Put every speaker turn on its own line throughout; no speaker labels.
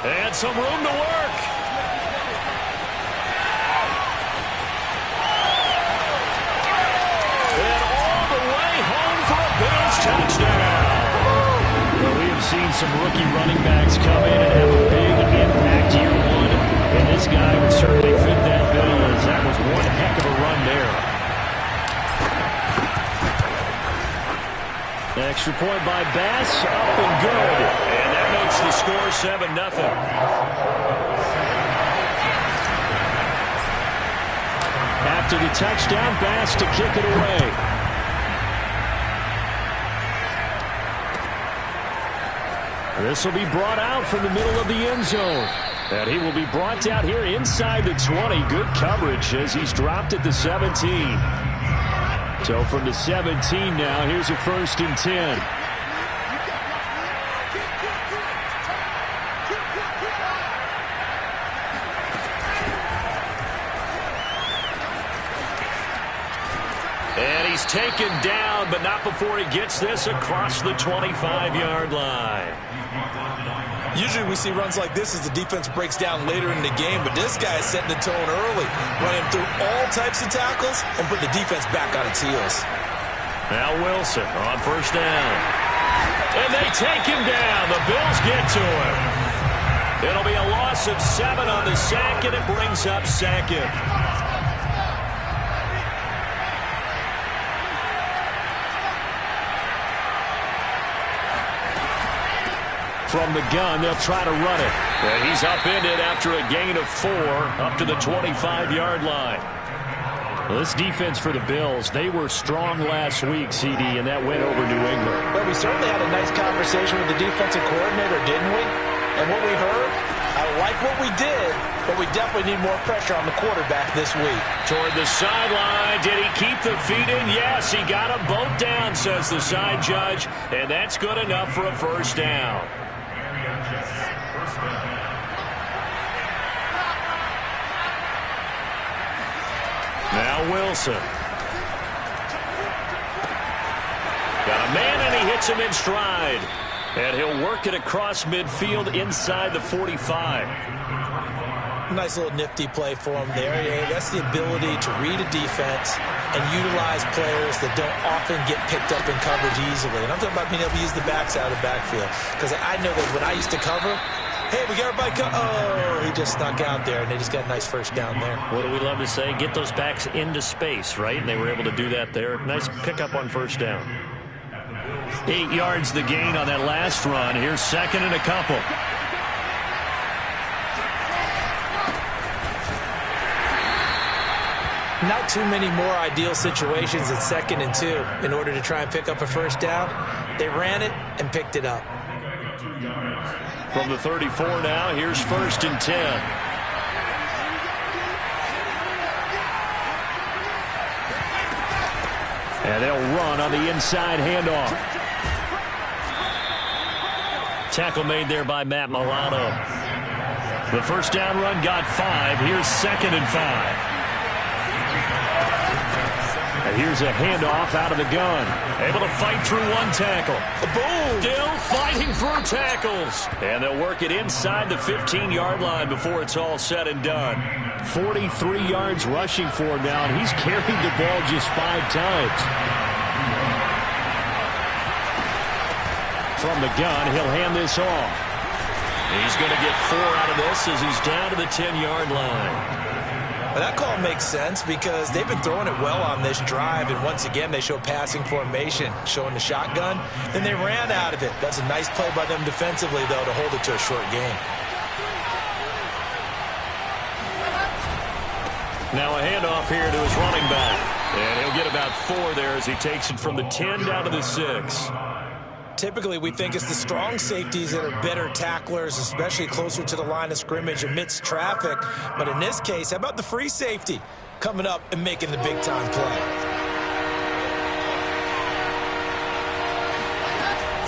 And some room to work. And all the way home for a Bills touchdown. Well, we have seen some rookie running backs come in and have a big impact year one. And this guy would certainly fit that bill, as that was one heck of a run there. Extra point by Bass, up and good. And that makes the score 7-0. After the touchdown, Bass to kick it away. This will be brought out from the middle of the end zone. And he will be brought down here inside the 20. Good coverage as he's dropped at the 17. So from the 17 now, here's a 1st and 10. And he's taken down, but not before he gets this across the 25-yard line.
Usually we see runs like this as the defense breaks down later in the game, but this guy is setting the tone early, running through all types of tackles and put the defense back on its heels.
Now Wilson on 1st down. And they take him down. The Bills get to him. It'll be a loss of 7 on the sack, and it brings up 2nd. From the gun, they'll try to run it. And he's upended after a gain of 4 up to the 25-yard line. Well, this defense for the Bills, they were strong last week, CD, and that went over New England.
Well, we certainly had a nice conversation with the defensive coordinator, didn't we? And what we heard, I like what we did, but we definitely need more pressure on the quarterback this week.
Toward the sideline, did he keep the feet in? Yes, he got them both down, says the side judge, and that's good enough for a 1st down. Now Wilson. Got a man, and he hits him in stride. And he'll work it across midfield inside the 45.
Nice little nifty play for him there. Yeah, that's the ability to read a defense and utilize players that don't often get picked up in coverage easily. And I'm talking about being able to use the backs out of the backfield. Because I know that when I used to cover, hey, we got everybody oh, he just snuck out there, and they just got a nice 1st down there.
What do we love to say? Get those backs into space, right? And they were able to do that there. Nice pickup on 1st down. 8 yards the gain on that last run. Here's 2nd and a couple.
Not too many more ideal situations at 2nd and 2 in order to try and pick up a 1st down. They ran it and picked it up.
From the 34 now, here's 1st and 10. And they'll run on the inside handoff. Tackle made there by Matt Milano. The 1st down run got 5. Here's 2nd and 5. And here's a handoff out of the gun. Able to fight through one tackle. Boom! Still fighting through tackles. And they'll work it inside the 15-yard line before it's all said and done. 43 yards rushing for him now, and he's carried the ball just 5 times. From the gun, he'll hand this off. He's going to get 4 out of this as he's down to the 10-yard line.
Well, that call makes sense because they've been throwing it well on this drive, and once again they show passing formation, showing the shotgun. Then they ran out of it. That's a nice play by them defensively, though, to hold it to a short gain.
Now a handoff here to his running back, and he'll get about 4 there as he takes it from the 10 down to the 6.
Typically, we think it's the strong safeties that are better tacklers, especially closer to the line of scrimmage amidst traffic. But in this case, how about the free safety coming up and making the big-time play?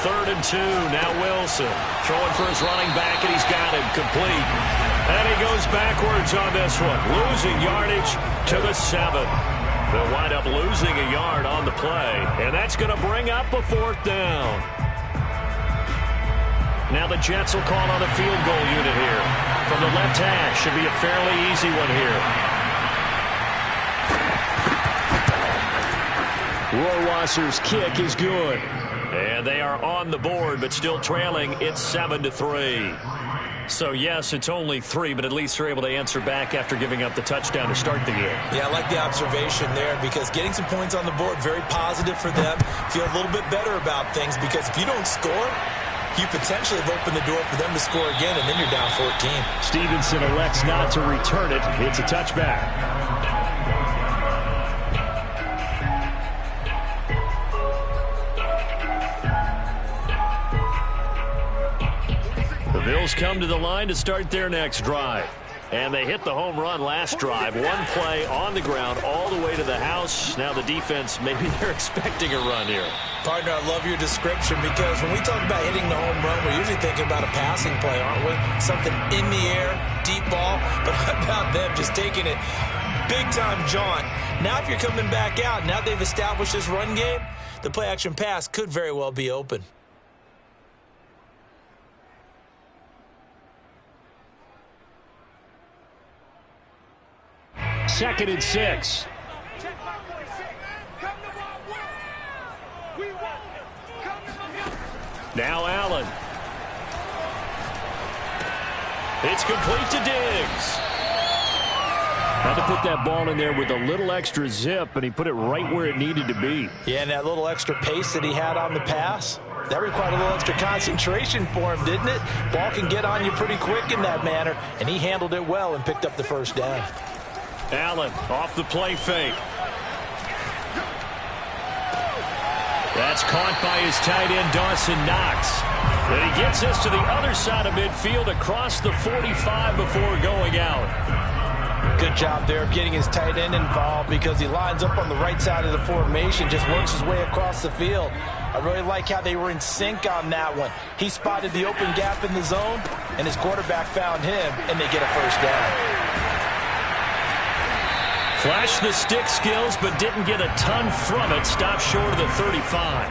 3rd and 2, now Wilson. Throwing for his running back, and he's got it complete. And he goes backwards on this one, losing yardage to the 7. They'll wind up losing a yard on the play, and that's going to bring up a 4th down. Now the Jets will call on the field goal unit here. From the left hash, should be a fairly easy one here. Rohrwasser's kick is good. And they are on the board, but still trailing. It's 7-3. So, yes, it's only 3, but at least they're able to answer back after giving up the touchdown to start the game.
Yeah, I like the observation there because getting some points on the board, very positive for them. Feel a little bit better about things because if you don't score, you potentially have opened the door for them to score again, and then you're down 14.
Stevenson elects not to return it. It's a touchback. The Bills come to the line to start their next drive. And they hit the home run last drive. One play on the ground all the way to the house. Now the defense, maybe they're expecting a run here.
Partner, I love your description because when we talk about hitting the home run, we're usually thinking about a passing play, aren't we? Something in the air, deep ball. But how about them just taking it big-time jaunt? Now if you're coming back out, now they've established this run game, the play-action pass could very well be open.
Second and 6. Now Allen. It's complete to Diggs. Had to put that ball in there with a little extra zip, and he put it right where it needed to be.
Yeah, and that little extra pace that he had on the pass, that required a little extra concentration for him, didn't it? Ball can get on you pretty quick in that manner, and he handled it well and picked up the first down.
Allen off the play fake. That's caught by his tight end, Dawson Knox. And he gets us to the other side of midfield across the 45 before going out.
Good job there of getting his tight end involved because he lines up on the right side of the formation, just works his way across the field. I really like how they were in sync on that one. He spotted the open gap in the zone, and his quarterback found him, and they get a first down.
Flashed the stick skills, but didn't get a ton from it. Stopped short of the 35.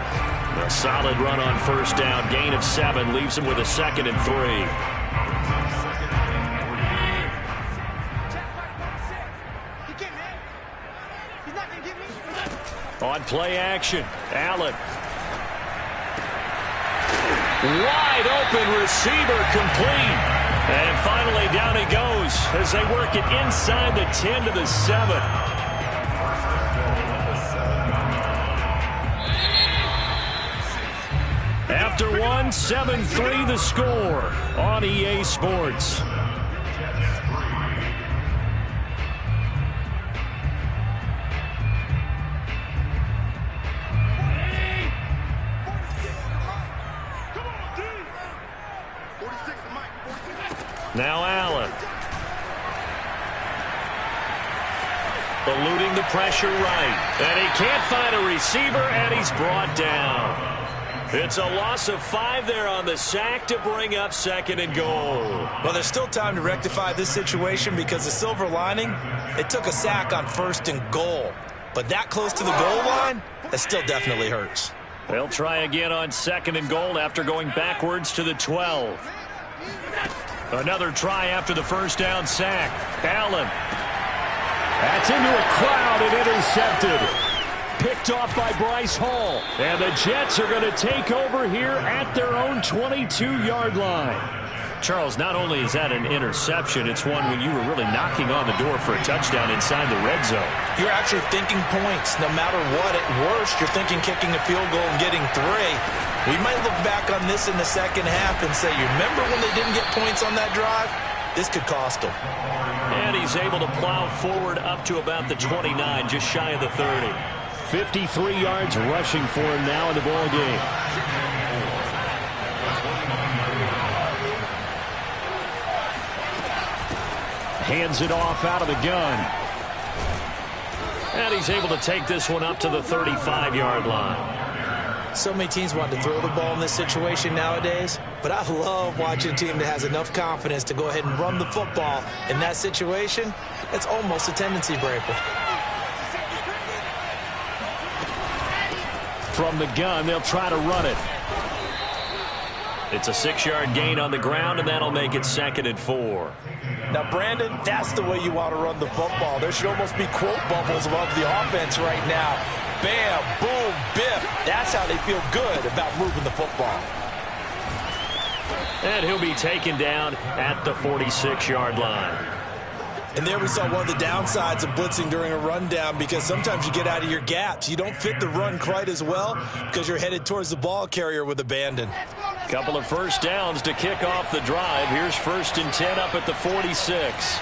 A solid run on first down. Gain of 7 leaves him with a 2nd and 3. On play action, Allen. Wide open receiver complete. And finally down he goes as they work it inside the 10 to the 7. After 1, 7-3 the score on EA Sports. Now Allen. Eluding the pressure right. And he can't find a receiver, and he's brought down. It's a loss of 5 there on the sack to bring up 2nd and goal.
Well, there's still time to rectify this situation because the silver lining, it took a sack on 1st and goal. But that close to the goal line, that still definitely hurts.
They'll try again on 2nd and goal after going backwards to the 12. Another try after the first down sack. Allen. That's into a crowd and intercepted. Picked off by Bryce Hall. And the Jets are going to take over here at their own 22-yard line. Charles, not only is that an interception, it's one when you were really knocking on the door for a touchdown inside the red zone.
You're actually thinking points. No matter what, at worst, you're thinking kicking a field goal and getting 3. We might look back on this in the second half and say, you remember when they didn't get points on that drive? This could cost them.
And he's able to plow forward up to about the 29, just shy of the 30. 53 yards rushing for him now in the ball game. Hands it off out of the gun. And he's able to take this one up to the 35-yard line.
So many teams want to throw the ball in this situation nowadays, but I love watching a team that has enough confidence to go ahead and run the football. In that situation, it's almost a tendency breaker.
From the gun, they'll try to run it. It's a 6-yard gain on the ground, and that'll make it 2nd and 4.
Now, Brandon, that's the way you want to run the football. There should almost be quote bubbles above the offense right now. Bam, boom, biff. That's how they feel good about moving the football.
And he'll be taken down at the 46-yard line.
And there we saw one of the downsides of blitzing during a rundown, because sometimes you get out of your gaps. You don't fit the run quite as well because you're headed towards the ball carrier with abandon.
Couple of first downs to kick off the drive. Here's 1st and 10 up at the 46.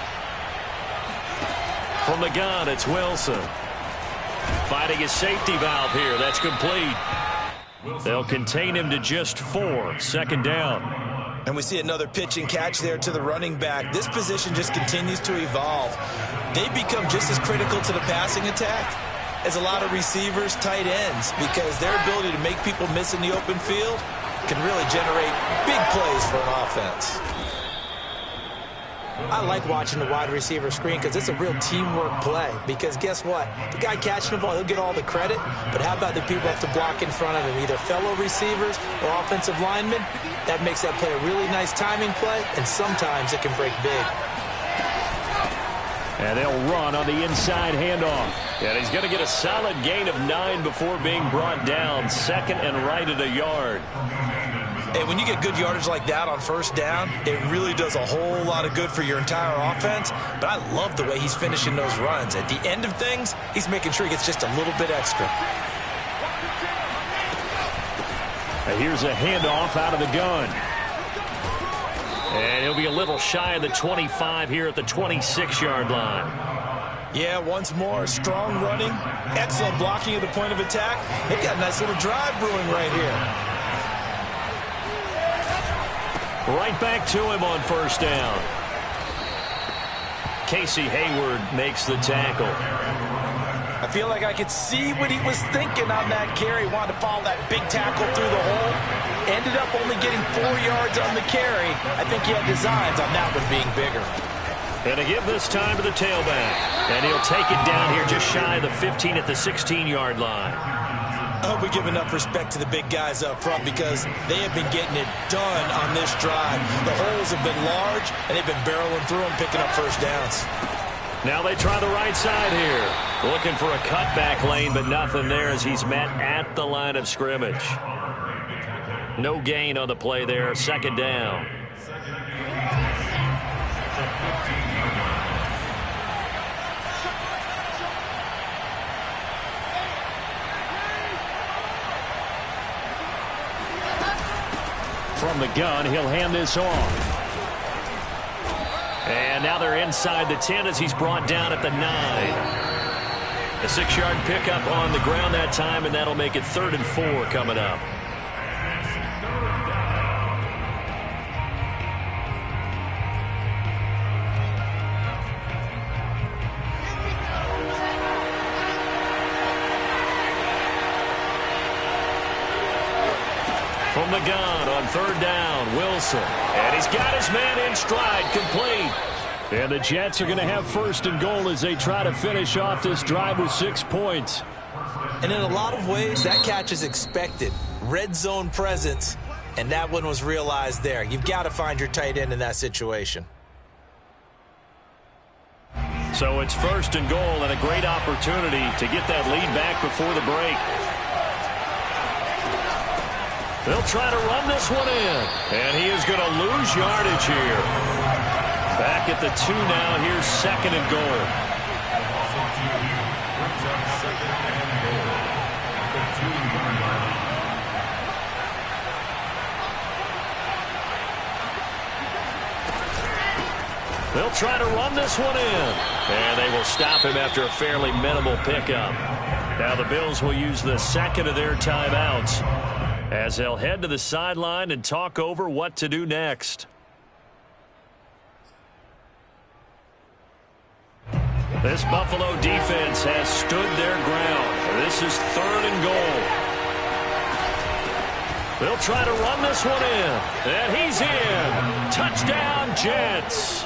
From the gun, it's Wilson. Finding his safety valve here. That's complete. They'll contain him to just 4. 2nd down.
And we see another pitch and catch there to the running back. This position just continues to evolve. They become just as critical to the passing attack as a lot of receivers, tight ends, because their ability to make people miss in the open field can really generate big plays for an offense. I like watching the wide receiver screen because it's a real teamwork play. Because guess what? The guy catching the ball, he'll get all the credit. But how about the people who have to block in front of him, either fellow receivers or offensive linemen? That makes that play a really nice timing play, and sometimes it can break big.
And they'll run on the inside handoff. And he's going to get a solid gain of 9 before being brought down. 2nd and right at a yard.
And when you get good yardage like that on 1st down, it really does a whole lot of good for your entire offense. But I love the way he's finishing those runs. At the end of things, he's making sure he gets just a little bit extra.
And here's a handoff out of the gun. And he'll be a little shy of the 25 here at the 26-yard line.
Yeah, once more, strong running, excellent blocking at the point of attack. They've got a nice little drive brewing right here.
Right back to him on 1st down. Casey Hayward makes the tackle.
I feel like I could see what he was thinking on that carry. Wanted to follow that big tackle through the hole. Ended up only getting 4 yards on the carry. I think he had designs on that one being bigger.
And to give this time to the tailback. And he'll take it down here just shy of the 15 at the 16-yard line.
I hope we give enough respect to the big guys up front, because they have been getting it done on this drive. The holes have been large, and they've been barreling through them, picking up 1st downs.
Now they try the right side here. Looking for a cutback lane, but nothing there as he's met at the line of scrimmage. No gain on the play there. 2nd down. From the gun, he'll hand this off. And now they're inside the 10 as he's brought down at the 9. A 6-yard pickup on the ground that time, and that'll make it 3rd and 4 coming up. From the gun on 3rd down, Wilson. And he's got his man in stride, complete. And the Jets are going to have 1st and goal as they try to finish off this drive with 6 points.
And in a lot of ways, that catch is expected. Red zone presence, and that one was realized there. You've got to find your tight end in that situation.
So it's 1st and goal, and a great opportunity to get that lead back before the break. They'll try to run this one in. And he is going to lose yardage here. Back at the 2 now. Here's 2nd and goal. They'll try to run this one in. And they will stop him after a fairly minimal pickup. Now the Bills will use the 2nd of their timeouts as they'll head to the sideline and talk over what to do next. This Buffalo defense has stood their ground. This is 3rd and goal. They'll try to run this one in. And he's in. Touchdown, Jets.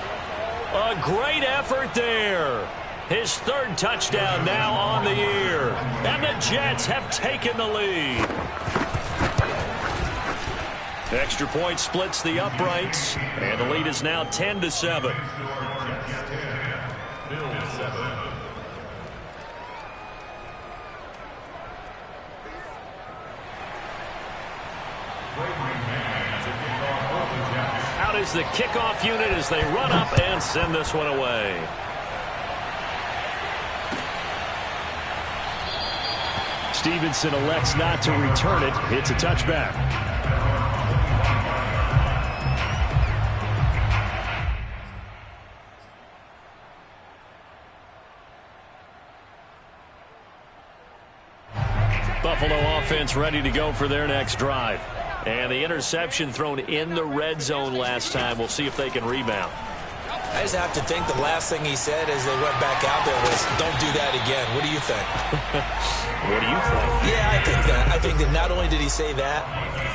A great effort there. His 3rd touchdown now on the year. And the Jets have taken the lead. Extra point splits the uprights, and the lead is now 10-7. Out is the kickoff unit as they run up and send this one away. Stevenson elects not to return it. It's a touchback. Buffalo offense ready to go for their next drive. And the interception thrown in the red zone last time. We'll see if they can rebound.
I just have to think the last thing he said as they went back out there was, don't do that again. What do you think?
What do you think?
Yeah, I think that. I think that not only did he say that,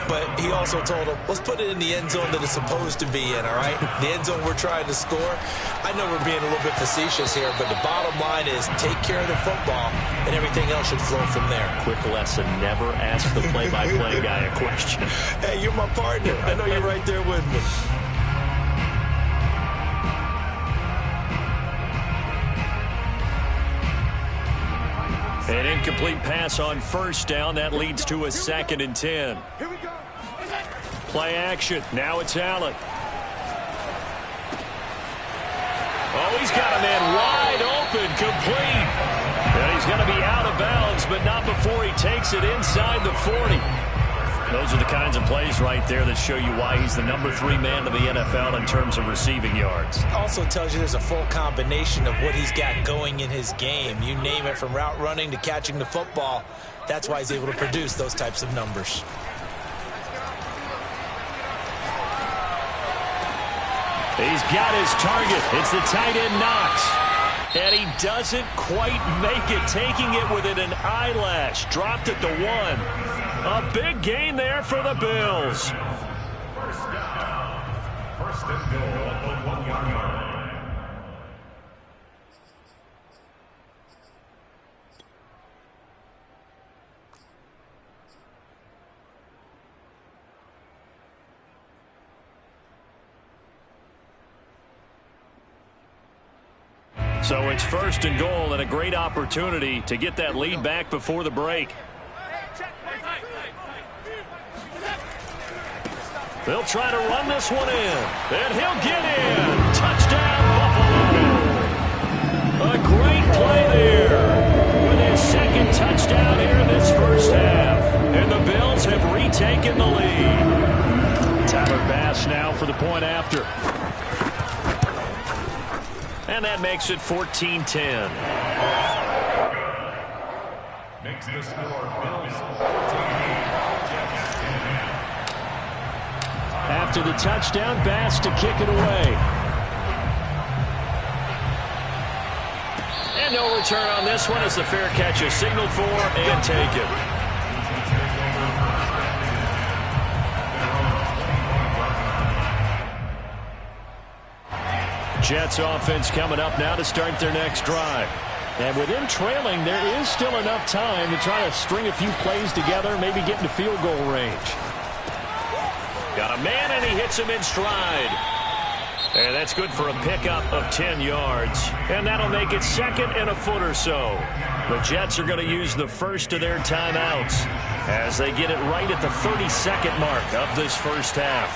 but he also told him, let's put it in the end zone that it's supposed to be in, all right? The end zone we're trying to score. I know we're being a little bit facetious here, but the bottom line is take care of the football, and everything else should flow from there.
Quick lesson, never ask the play-by-play guy a question.
Hey, you're my partner. I know you're right there with me.
An incomplete pass on first down. That leads to a 2nd and 10. Play action. Now it's Allen. Oh, he's got a man wide open, complete. And he's going to be out of bounds, but not before he takes it inside the 40. Those are the kinds of plays right there that show you why he's the number 3 man in the NFL in terms of receiving yards.
Also tells you there's a full combination of what he's got going in his game. You name it, from route running to catching the football. That's why he's able to produce those types of numbers.
He's got his target. It's the tight end Knox. And he doesn't quite make it, taking it within an eyelash. Dropped it to 1. A big gain there for the Bills.
First down. First and goal at the 1-yard line.
So it's first and goal, and a great opportunity to get that lead back before the break. They'll try to run this one in, and he'll get in. Touchdown, Buffalo. A great play there with his 2nd touchdown here in this first half. And the Bills have retaken the lead. Tyler Bass now for the point after. And that makes it 14-10.
Makes the score Bills 14.
After the touchdown, Bass to kick it away. And no return on this one as the fair catch is signaled for and taken. Jets offense coming up now to start their next drive. And with them trailing, there is still enough time to try to string a few plays together, maybe get into field goal range. Got a man, and he hits him in stride. And that's good for a pickup of 10 yards. And that'll make it 2nd and a foot or so. The Jets are going to use the first of their timeouts as they get it right at the 32nd mark of this first half.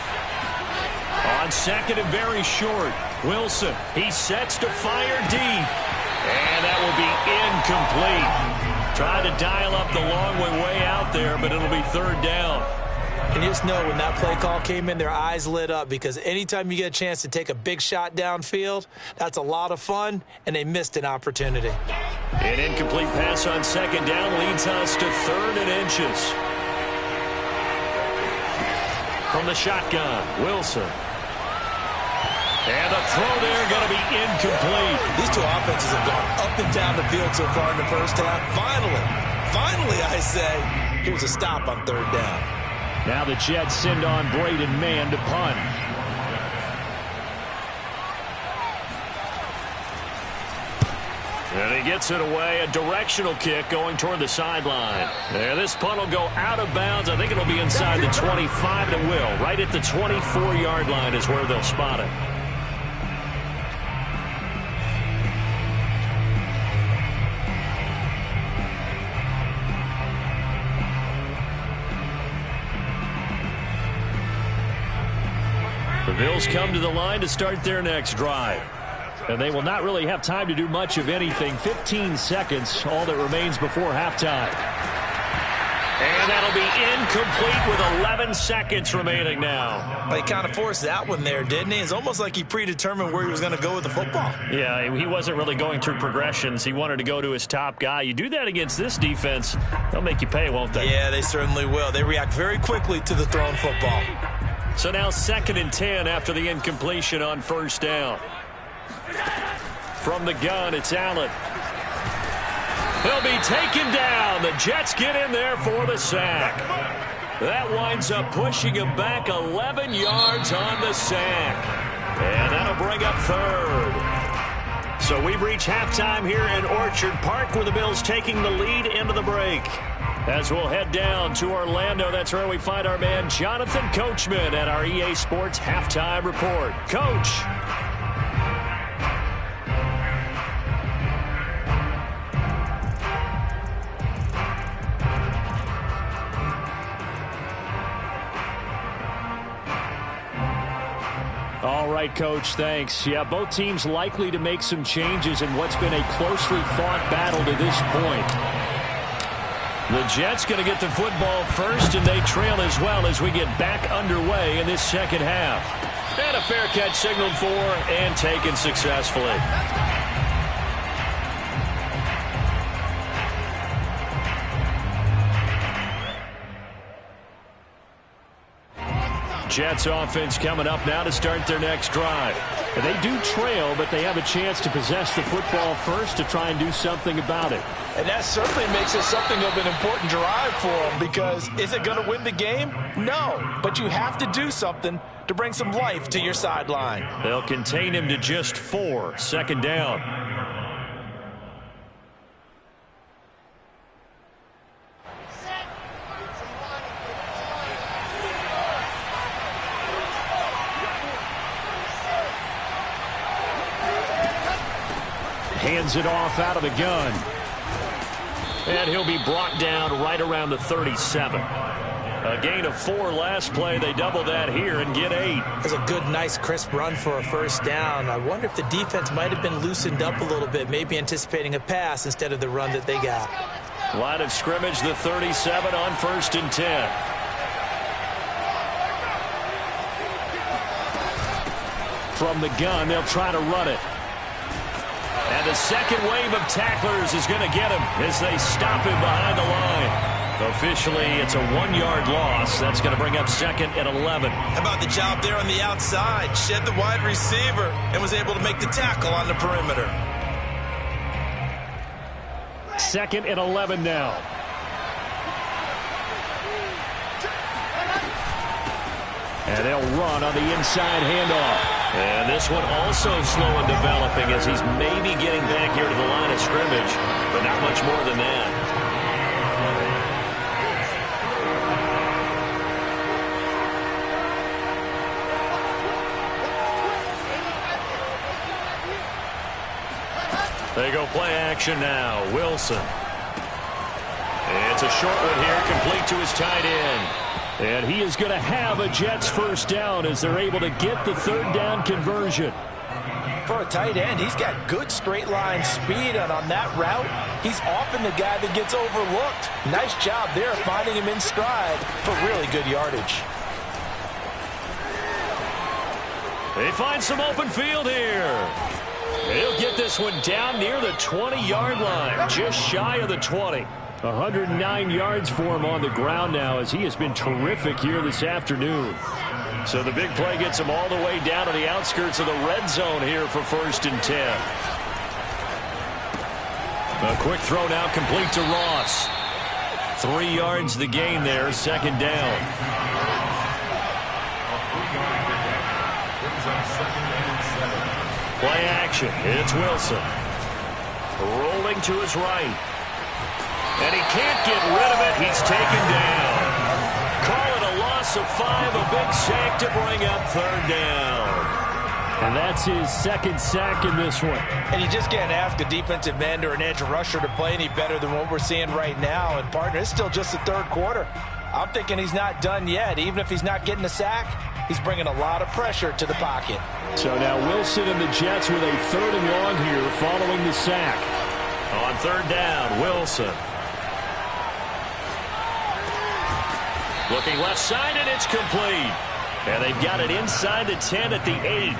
On 2nd and very short, Wilson, he sets to fire deep. And that will be incomplete. Tried to dial up the long way out there, but it'll be 3rd down.
And just know when that play call came in, their eyes lit up, because anytime you get a chance to take a big shot downfield, that's a lot of fun, and they missed an opportunity.
An incomplete pass on 2nd down leads us to 3rd and inches. From the shotgun, Wilson. And the throw there going to be incomplete.
These two offenses have gone up and down the field so far in the first half. Finally, I say, here's a stop on 3rd down.
Now the Jets send on Braden Mann to punt. And he gets it away, a directional kick going toward the sideline. And this punt will go out of bounds. I think it'll be inside the 25, and it will. Right at the 24-yard line is where they'll spot it. The Bills come to the line to start their next drive. And they will not really have time to do much of anything. 15 seconds, all that remains before halftime. And that'll be incomplete with 11 seconds remaining now.
Well, he kind of forced that one there, didn't he? It's almost like he predetermined where he was going to go with the football.
Yeah, he wasn't really going through progressions. He wanted to go to his top guy. You do that against this defense, they'll make you pay, won't they?
Yeah, they certainly will. They react very quickly to the thrown football.
So now 2nd and 10 after the incompletion on first down. From the gun, it's Allen. He'll be taken down. The Jets get in there for the sack. That winds up pushing him back 11 yards on the sack. And that'll bring up 3rd. So we've reached halftime here in Orchard Park with the Bills taking the lead into the break. As we'll head down to Orlando, that's where we find our man Jonathan Coachman at our EA Sports Halftime Report. Coach. All right, Coach, thanks. Yeah, both teams likely to make some changes in what's been a closely fought battle to this point. The Jets going to get the football first, and they trail as well as we get back underway in this second half. And a fair catch signaled for and taken successfully. Jets offense coming up now to start their next drive. And they do trail, but they have a chance to possess the football first to try and do something about it.
And that certainly makes it something of an important drive for them, because is it going to win the game? No, but you have to do something to bring some life to your sideline.
They'll contain him to just 4, 2nd down. Hands it off out of the gun. And he'll be brought down right around the 37. A gain of 4 last play. They double that here and get 8.
That's a good, nice, crisp run for a first down. I wonder if the defense might have been loosened up a little bit, maybe anticipating a pass instead of the run that they got.
Line of scrimmage, the 37 on 1st and 10. From the gun, they'll try to run it. And the second wave of tacklers is going to get him as they stop him behind the line. Officially, it's a 1-yard loss. That's going to bring up 2nd and 11.
How about the job there on the outside? Shed the wide receiver and was able to make the tackle on the perimeter.
2nd and 11 now. And they'll run on the inside handoff. And this one also slow in developing as he's maybe getting back here to the line of scrimmage, but not much more than that. They go play action now. Wilson. It's a short one here, complete to his tight end. And he is going to have a Jets first down as they're able to get the 3rd down conversion.
For a tight end, he's got good straight line speed, and on that route, he's often the guy that gets overlooked. Nice job there finding him in stride for really good yardage.
They find some open field here. He'll get this one down near the 20-yard line, just shy of the 20. 109 yards for him on the ground now as he has been terrific here this afternoon. So the big play gets him all the way down to the outskirts of the red zone here for 1st and 10. A quick throw now complete to Ross. 3 yards the gain there, 2nd down. Play action. It's Wilson. Rolling to his right. And he can't get rid of it. He's taken down. Call it a loss of 5, a big sack to bring up third down.
And that's his second sack in this one.
And you just can't ask a defensive end or an edge rusher to play any better than what we're seeing right now. And, partner, it's still just the third quarter. I'm thinking he's not done yet. Even if he's not getting a sack, he's bringing a lot of pressure to the pocket.
So now Wilson and the Jets with a 3rd and long here following the sack.
On third down, Wilson. Looking left side, and it's complete. And they've got it inside the 10 at the 8.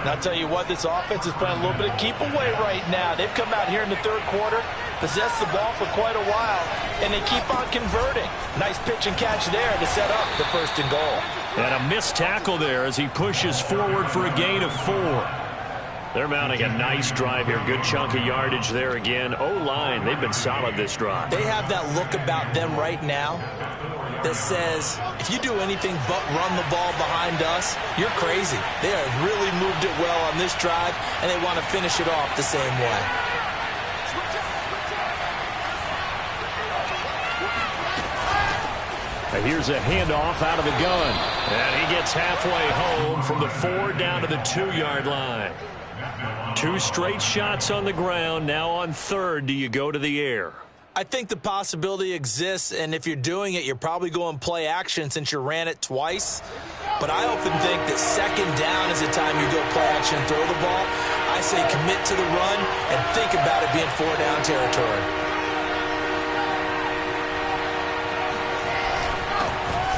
And I'll tell you what, this offense is playing a little bit of keep away right now. They've come out here in the third quarter, possessed the ball for quite a while, and they keep on converting. Nice pitch and catch there to set up the 1st and goal.
And a missed tackle there as he pushes forward for a gain of 4. They're mounting a nice drive here. Good chunk of yardage there again. O-line, they've been solid this drive.
They have that look about them right now that says, if you do anything but run the ball behind us, you're crazy. They have really moved it well on this drive, and they want to finish it off the same way.
Here's a handoff out of the gun. And he gets halfway home from the 4 down to the 2-yard line. 2 straight shots on the ground. Now on 3rd, do you go to the air?
I think the possibility exists, and if you're doing it, you're probably going play action since you ran it twice. But I often think that 2nd down is the time you go play action and throw the ball. I say commit to the run and think about it being 4-down territory.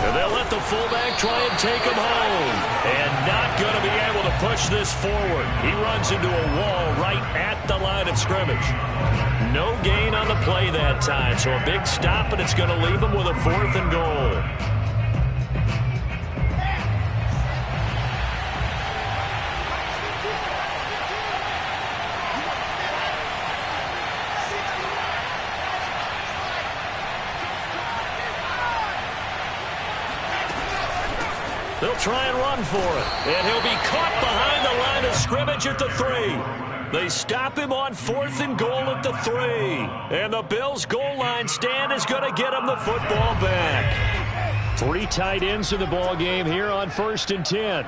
And they'll let the fullback try and take him home. And not going to be able to push this forward. He runs into a wall right at the line of scrimmage. No gain on the play that time. So a big stop, and it's going to leave him with a 4th and goal. They'll try and run for it. And he'll be caught behind the line of scrimmage at the 3. They stop him on 4th and goal at the 3. And the Bills' goal line stand is going to get him the football back.
3 tight ends in the ball game here on 1st and 10.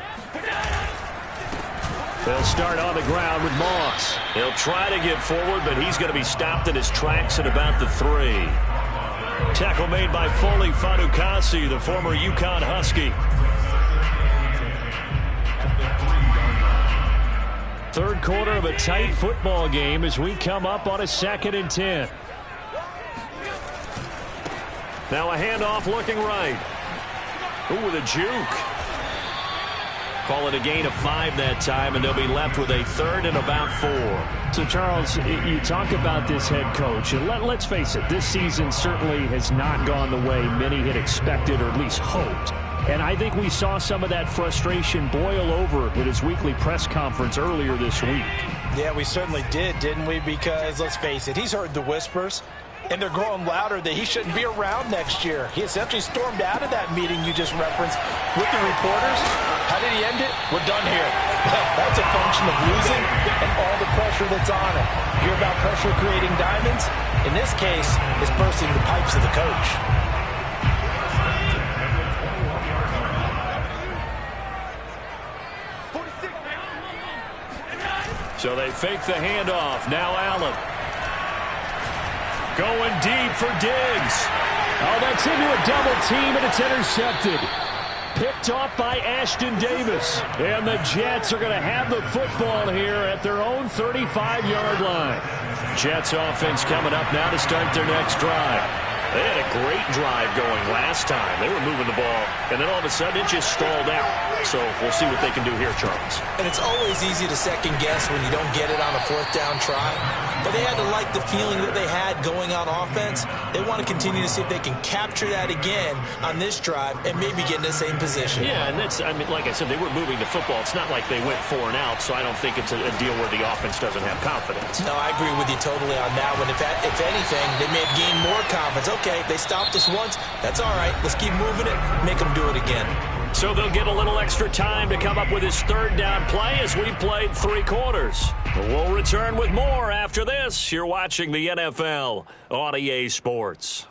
They'll start on the ground with Moss. He'll try to get forward, but he's going to be stopped in his tracks at about the 3. Tackle made by Foley Fatukasi, the former UConn Husky.
3rd quarter of a tight football game as we come up on a 2nd and 10.
Now a handoff looking right. Ooh, with a juke. Call it a gain of 5 that time, and they'll be left with a 3rd and about 4.
So, Charles, you talk about this head coach, and let's face it, this season certainly has not gone the way many had expected or at least hoped. And I think we saw some of that frustration boil over at his weekly press conference earlier this week.
Yeah, we certainly did, didn't we? Because, let's face it, he's heard the whispers, and they're growing louder that he shouldn't be around next year. He essentially stormed out of that meeting you just referenced with the reporters. How did he end it? We're done here. That's a function of losing and all the pressure that's on it. Hear about pressure creating diamonds? In this case, it's bursting the pipes of the coach.
So they fake the handoff. Now Allen. Going deep for Diggs.
Oh, that's into a double team, and it's intercepted. Picked off by Ashton Davis. And the Jets are going to have the football here at their own 35-yard line.
Jets offense coming up now to start their next drive. They had a great drive going last time. They were moving the ball, and then all of a sudden it just stalled out. So we'll see what they can do here, Charles.
And it's always easy to second guess when you don't get it on a 4th down try. But they had to like the feeling that they had going on offense. They want to continue to see if they can capture that again on this drive and maybe get in the same position.
Yeah, and that's, I mean, like I said, they were moving the football. It's not like they went 4 and out, so I don't think it's a deal where the offense doesn't have confidence.
No, I agree with you totally on that one. If anything, they may have gained more confidence. Okay, they stopped us once. That's all right. Let's keep moving it. Make them do it again.
So they'll get a little extra time to come up with his 3rd down play as we played 3 quarters. We'll return with more after this. You're watching the NFL on EA Sports.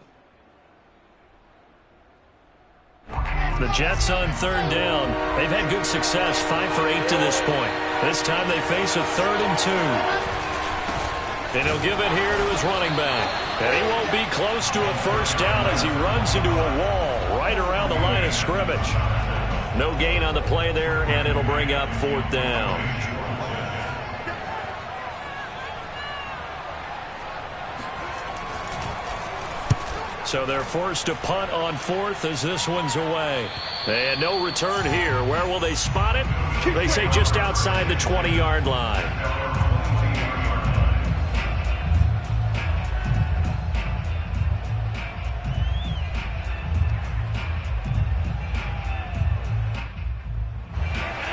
The Jets on third down. They've had good success, 5 for 8 to this point. This time they face a 3rd and 2. And he'll give it here to his running back. And he won't be close to a first down as he runs into a wall right around the line of scrimmage. No gain on the play there, and it'll bring up 4th down. So they're forced to punt on 4th as this one's away. And no return here. Where will they spot it? They say just outside the 20-yard line.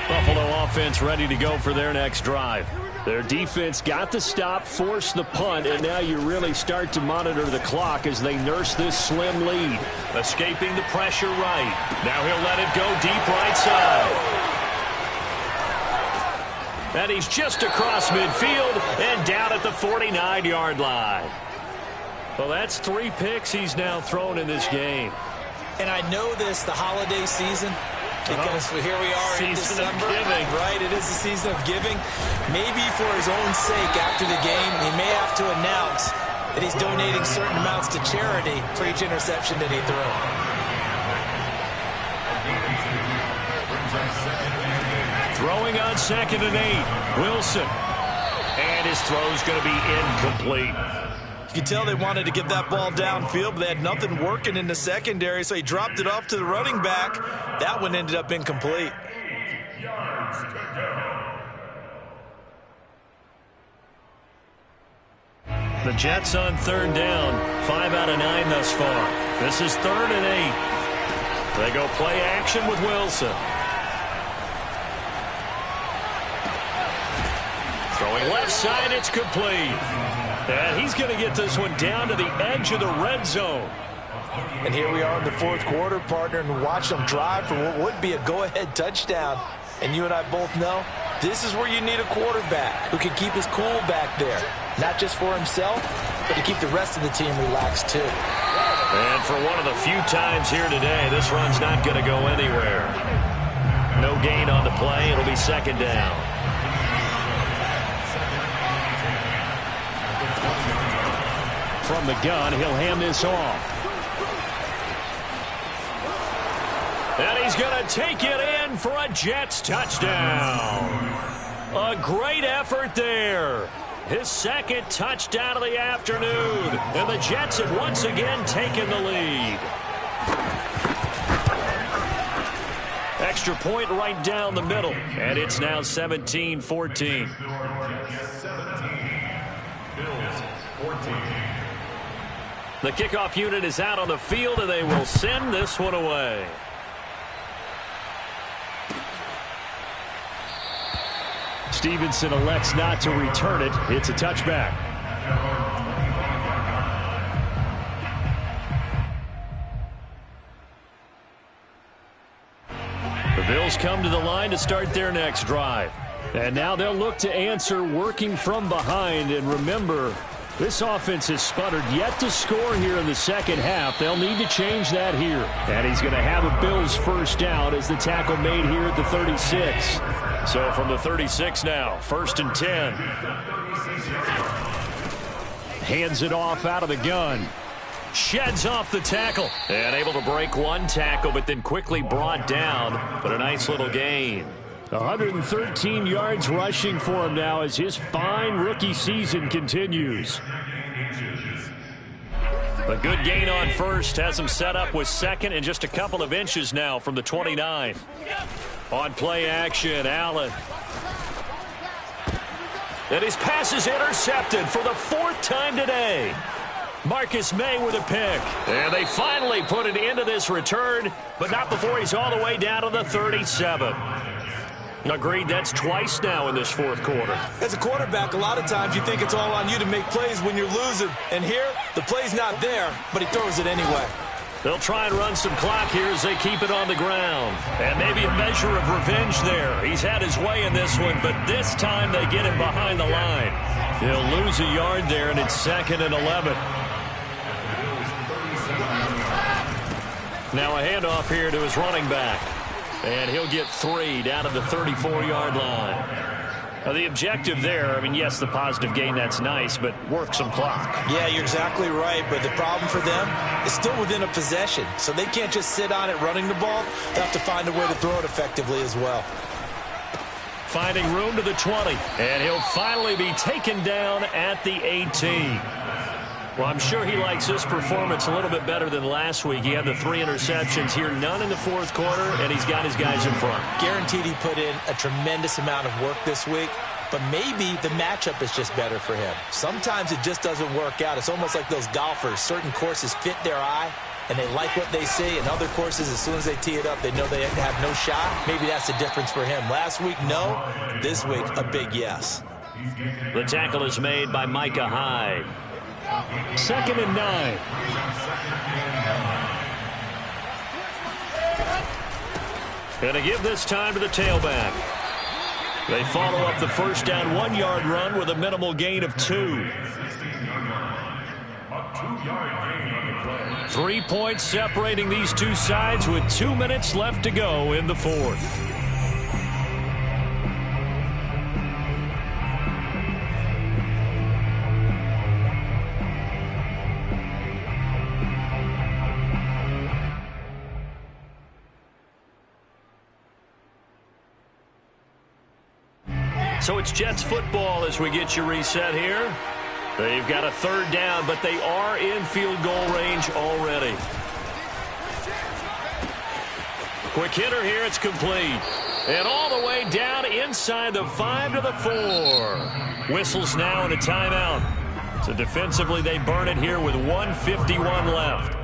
Buffalo offense ready to go for their next drive. Their defense got the stop, forced the punt, and now you really start to monitor the clock as they nurse this slim lead. Escaping the pressure right. Now he'll let it go deep right side. And he's just across midfield and down at the 49-yard line. Well, that's 3 picks he's now thrown in this game.
And I know this, the holiday season, because here we are in December, right? It is the season of giving. Maybe for his own sake, after the game, he may have to announce that he's donating certain amounts to charity for each interception that he threw.
Throwing on 2nd and 8, Wilson. And his throw's going to be incomplete.
You can tell they wanted to get that ball downfield, but they had nothing working in the secondary, so he dropped it off to the running back. That one ended up incomplete.
The Jets on 3rd down, 5 out of 9 thus far. This is 3rd and 8. They go play action with Wilson. Throwing left side, it's complete. And he's going to get this one down to the edge of the red zone.
And here we are in the 4th quarter, partner, and watch them drive for what would be a go-ahead touchdown. And you and I both know this is where you need a quarterback who can keep his cool back there. Not just for himself, but to keep the rest of the team relaxed too.
And for one of the few times here today, this run's not going to go anywhere. No gain on the play. It'll be 2nd down. From the gun, he'll hand this off. And he's going to take it in for a Jets touchdown. A great effort there. His 2nd touchdown of the afternoon. And the Jets have once again taken the lead. Extra point right down the middle. And it's now 17-14. The kickoff unit is out on the field, and they will send this one away. Stevenson elects not to return it. It's a touchback. The Bills come to the line to start their next drive. And now they'll look to answer working from behind. And remember, this offense has sputtered yet to score here in the second half. They'll need to change that here. And he's going to have a Bills first down as the tackle made here at the 36. So from the 36 now, 1st and 10. Hands it off out of the gun. Sheds off the tackle. And able to break one tackle, but then quickly brought down. But a nice little gain. 113 yards rushing for him now as his fine rookie season continues. A good gain on first has him set up with 2nd and just a couple of inches now from the 29. On play action, Allen. And his pass is intercepted for the 4th time today. Marcus May with a pick. And they finally put an end to this return, but not before he's all the way down to the 37. Agreed, that's twice now in this 4th quarter.
As a quarterback, a lot of times you think it's all on you to make plays when you're losing. And here, the play's not there, but he throws it anyway.
They'll try and run some clock here as they keep it on the ground. And maybe a measure of revenge there. He's had his way in this one, but this time they get him behind the line. He'll lose a yard there, and it's 2nd and 11. Now a handoff here to his running back. And he'll get 3 down at the 34-yard line. The objective there, I mean, yes, the positive gain, that's nice, but work some clock.
Yeah, you're exactly right, but the problem for them is still within a possession, so they can't just sit on it running the ball. They have to find a way to throw it effectively as well.
Finding room to the 20, and he'll finally be taken down at the 18. Well, I'm sure he likes this performance a little bit better than last week. He had the 3 interceptions here, none in the 4th quarter, and he's got his guys in front.
Guaranteed he put in a tremendous amount of work this week, but maybe the matchup is just better for him. Sometimes it just doesn't work out. It's almost like those golfers. Certain courses fit their eye, and they like what they see, and other courses, as soon as they tee it up, they know they have no shot. Maybe that's the difference for him. Last week, no. This week, a big yes.
The tackle is made by Micah Hyde.
2nd and 9.
Going to give this time to the tailback. They follow up the first down 1-yard run with a minimal gain of 2. 3 points separating these two sides with 2 minutes left to go in the 4th. So it's Jets football as we get you reset here. They've got a 3rd down, but they are in field goal range already. Quick hitter here, it's complete. And all the way down inside the 5 to the 4. Whistles now and a timeout. So defensively they burn it here with 1:51 left.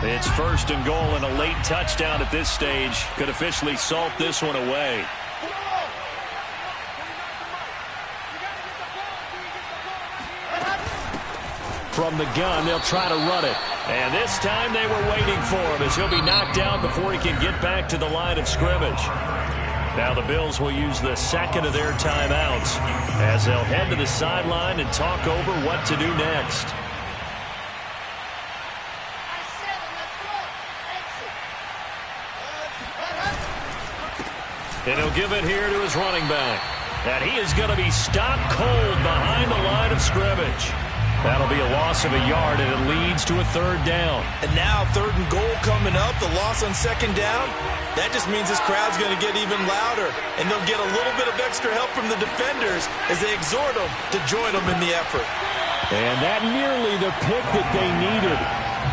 It's 1st and goal, and a late touchdown at this stage could officially salt this one away. From the gun, they'll try to run it. And this time they were waiting for him as he'll be knocked down before he can get back to the line of scrimmage. Now the Bills will use the 2nd of their timeouts as they'll head to the sideline and talk over what to do next. And he'll give it here to his running back. And he is going to be stopped cold behind the line of scrimmage. That'll be a loss of a yard, and it leads to a 3rd down.
And now 3rd and goal coming up, the loss on 2nd down. That just means this crowd's going to get even louder, and they'll get a little bit of extra help from the defenders as they exhort them to join them in the effort.
And that nearly the pick that they needed.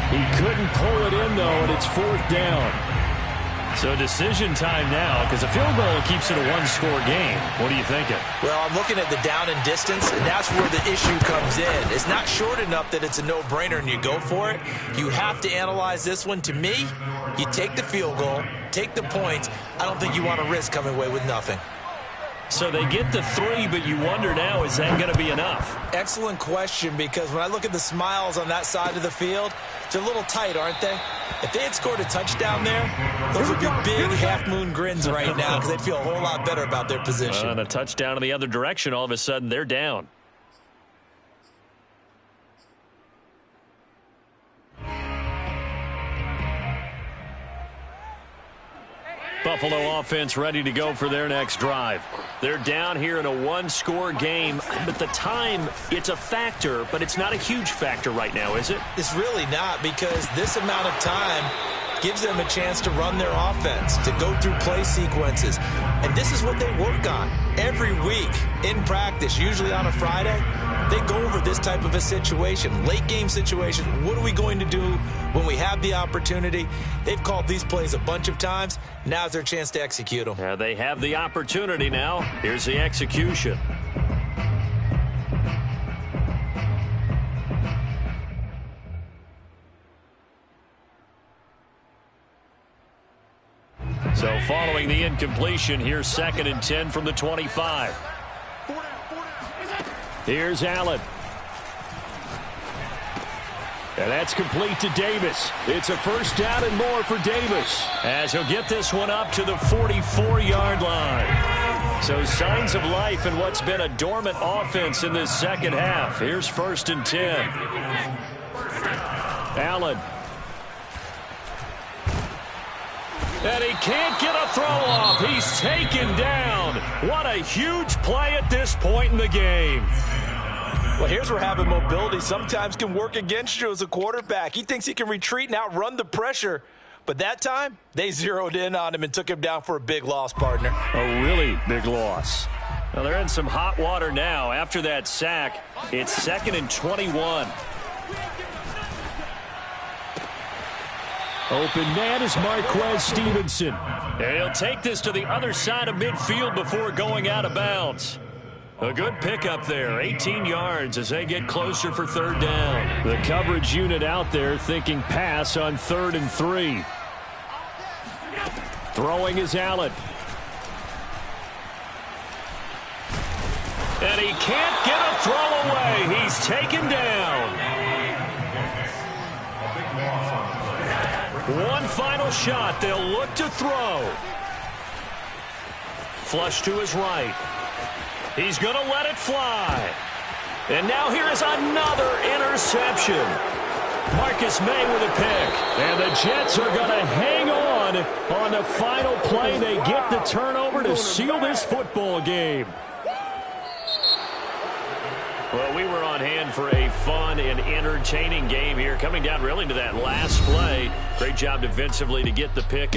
He couldn't pull it in, though, and it's 4th down.
So decision time now, because a field goal keeps it a 1-score game. What are you thinking?
Well, I'm looking at the down and distance, and that's where the issue comes in. It's not short enough that it's a no-brainer and you go for it. You have to analyze this one. To me, you take the field goal, take the points. I don't think you want to risk coming away with nothing.
So they get the 3, but you wonder now, is that going to be enough?
Excellent question, because when I look at the smiles on that side of the field, they're a little tight, aren't they? If they had scored a touchdown there, those would be big half-moon grins right now because they'd feel a whole lot better about their position.
And a touchdown in the other direction, all of a sudden they're down. Buffalo offense ready to go for their next drive. They're down here in a 1-score game, but the time, it's a factor, but it's not a huge factor right now, is it?
It's really not, because this amount of time gives them a chance to run their offense, to go through play sequences. And this is what they work on every week in practice, usually on a Friday. They go over this type of a situation, late game situation. What are we going to do when we have the opportunity? They've called these plays a bunch of times. Now's their chance to execute them.
Yeah, they have the opportunity now. Here's the execution. So following the incompletion, here's 2nd and 10 from the 25. Here's Allen.
And that's complete to Davis. It's a first down and more for Davis,
as he'll get this one up to the 44-yard line. So signs of life in what's been a dormant offense in this second half. Here's 1st and 10. Allen. And he can't get a throw off. He's taken down. What a huge play at this point in the game.
Well, here's where having mobility sometimes can work against you as a quarterback. He thinks he can retreat and outrun the pressure. But that time, they zeroed in on him and took him down for a big loss, partner.
A really big loss.
Well, they're in some hot water now. After that sack, it's 2nd and 21.
Open man is Marquez Stevenson.
And he'll take this to the other side of midfield before going out of bounds. A good pickup there, 18 yards as they get closer for 3rd down.
The coverage unit out there thinking pass on 3rd and 3. Throwing is Allen.
And he can't get a throw away. He's taken down. One final shot. They'll look to throw. Flush to his right. He's going to let it fly. And now here is another interception. Marcus May with a pick.
And the Jets are going to hang on the final play. They get the turnover to seal this football game.
Well, we were on hand for a fun and entertaining game here. Coming down really to that last play. Great job defensively to get the pick.